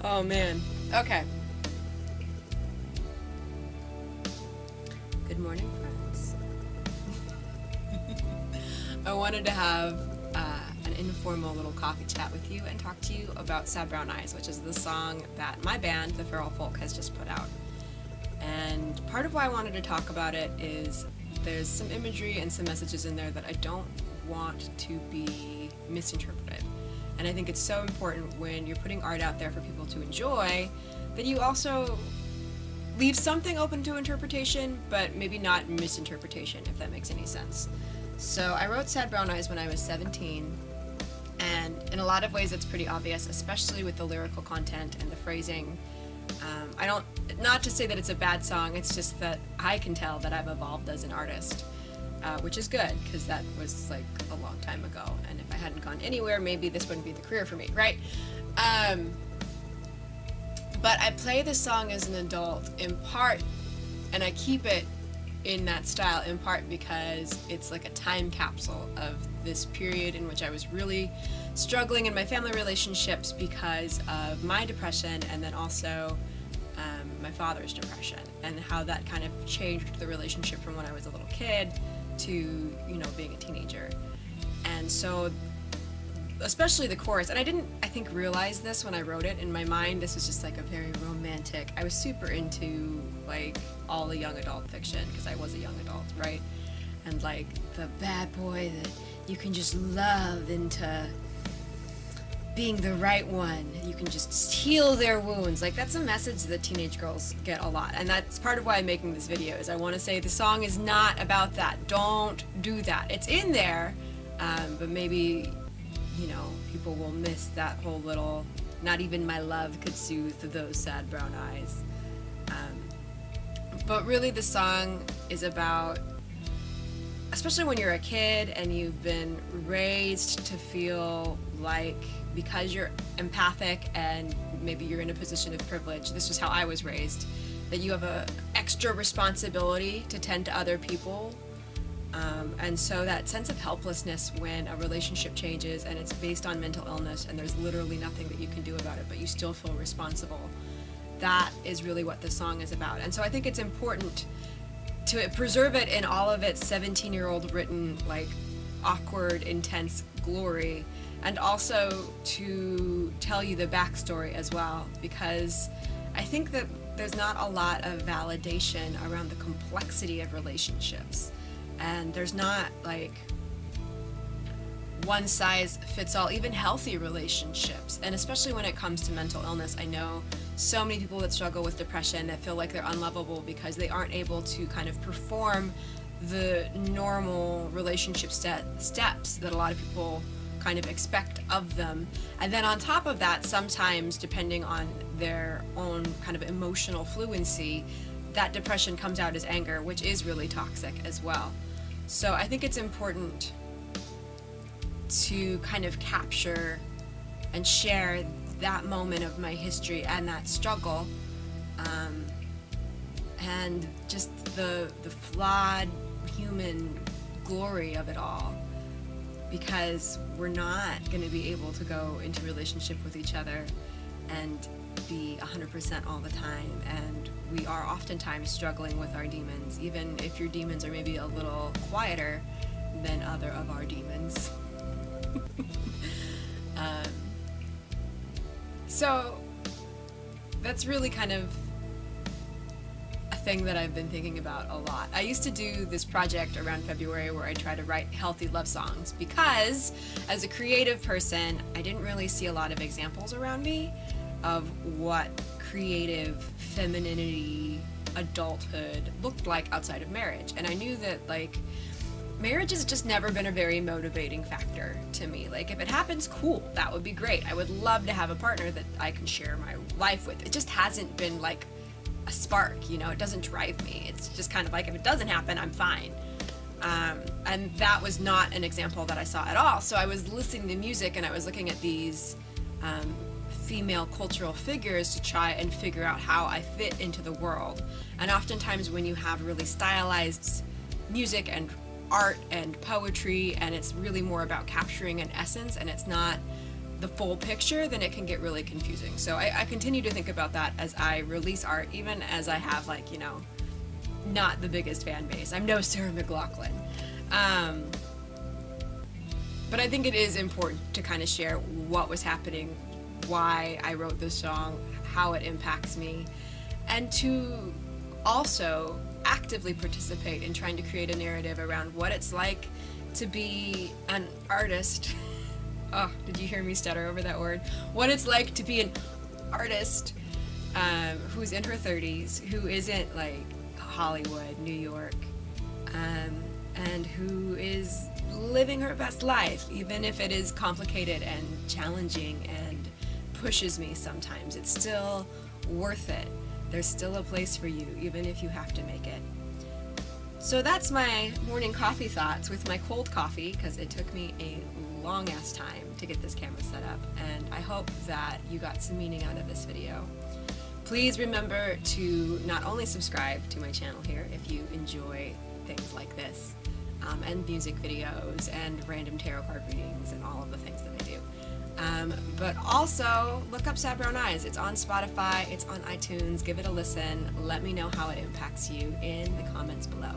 Oh man. Okay. Good morning, friends. I wanted to have an informal little coffee chat with you and talk to you about Sad Brown Eyes, which is the song that my band, the Feral Folk, has just put out. And part of why I wanted to talk about it is there's some imagery and some messages in there that I don't want to be misinterpreted. And I think it's so important when you're putting art out there for people to enjoy that you also leave something open to interpretation, but maybe not misinterpretation, if that makes any sense. So I wrote Sad Brown Eyes when I was 17, and in a lot of ways it's pretty obvious, especially with the lyrical content and the phrasing. Not to say that it's a bad song, it's just that I can tell that I've evolved as an artist, which is good, because that was like a long time ago, and if I hadn't gone anywhere, maybe this wouldn't be the career for me, right? But I play this song as an adult in part, and I keep it in that style in part because it's like a time capsule of this period in which I was really struggling in my family relationships because of my depression, and then also my father's depression, and how that kind of changed the relationship from when I was a little kid to, you know, being a teenager. And so especially the chorus, and I didn't, I think, realize this when I wrote it. In my mind, this was just like a very romantic, I was super into like all the young adult fiction because I was a young adult, right? And like the bad boy that you can just love into being the right one, you can just heal their wounds. Like, that's a message that teenage girls get a lot, and that's part of why I'm making this video, is I want to say the song is not about that. Don't do that. It's in there, but maybe, you know, people will miss that whole little, not even my love could soothe those sad brown eyes. But really the song is about, especially when you're a kid and you've been raised to feel like, because you're empathic and maybe you're in a position of privilege, this was how I was raised, that you have a extra responsibility to tend to other people. And so that sense of helplessness when a relationship changes and it's based on mental illness and there's literally nothing that you can do about it, but you still feel responsible, that is really what the song is about. And so I think it's important to preserve it in all of its 17-year-old written, like, awkward, intense glory, and also to tell you the backstory as well, because I think that there's not a lot of validation around the complexity of relationships, and there's not like one size fits all, even healthy relationships. And especially when it comes to mental illness, I know so many people that struggle with depression that feel like they're unlovable because they aren't able to kind of perform the normal relationship steps that a lot of people kind of expect of them. And then on top of that, sometimes depending on their own kind of emotional fluency, that depression comes out as anger, which is really toxic as well. So I think it's important to kind of capture and share that moment of my history and that struggle, and just the flawed human glory of it all, because we're not going to be able to go into relationship with each other and be 100% all the time, and we are oftentimes struggling with our demons, even if your demons are maybe a little quieter than other of our demons. So that's really kind of a thing that I've been thinking about a lot. I used to do this project around February where I try to write healthy love songs, because as a creative person, I didn't really see a lot of examples around me of what creative femininity, adulthood looked like outside of marriage. And I knew that, like, marriage has just never been a very motivating factor to me. Like, if it happens, cool, that would be great. I would love to have a partner that I can share my life with. It just hasn't been like a spark, you know, it doesn't drive me. It's just kind of like, if it doesn't happen, I'm fine. And that was not an example that I saw at all. So I was listening to music and I was looking at these female cultural figures to try and figure out how I fit into the world. And oftentimes when you have really stylized music and art and poetry, and it's really more about capturing an essence, and it's not the full picture, then it can get really confusing. So I continue to think about that as I release art, even as I have, like, you know, not the biggest fan base. I'm no Sarah McLachlan. But I think it is important to kind of share what was happening, why I wrote this song, how it impacts me, and to also actively participate in trying to create a narrative around what it's like to be an artist. Oh, did you hear me stutter over that word? What it's like to be an artist who's in her 30s, who isn't like Hollywood, New York, and who is living her best life, even if it is complicated and challenging and pushes me sometimes. It's still worth it. There's still a place for you, even if you have to make it. So that's my morning coffee thoughts with my cold coffee, because it took me a long ass time to get this camera set up, and I hope that you got some meaning out of this video. Please remember to not only subscribe to my channel here if you enjoy things like this, and music videos and random tarot card readings and all of the things that I do. But also look up Sad Brown Eyes. It's on Spotify, it's on iTunes. Give it a listen. Let me know how it impacts you in the comments below.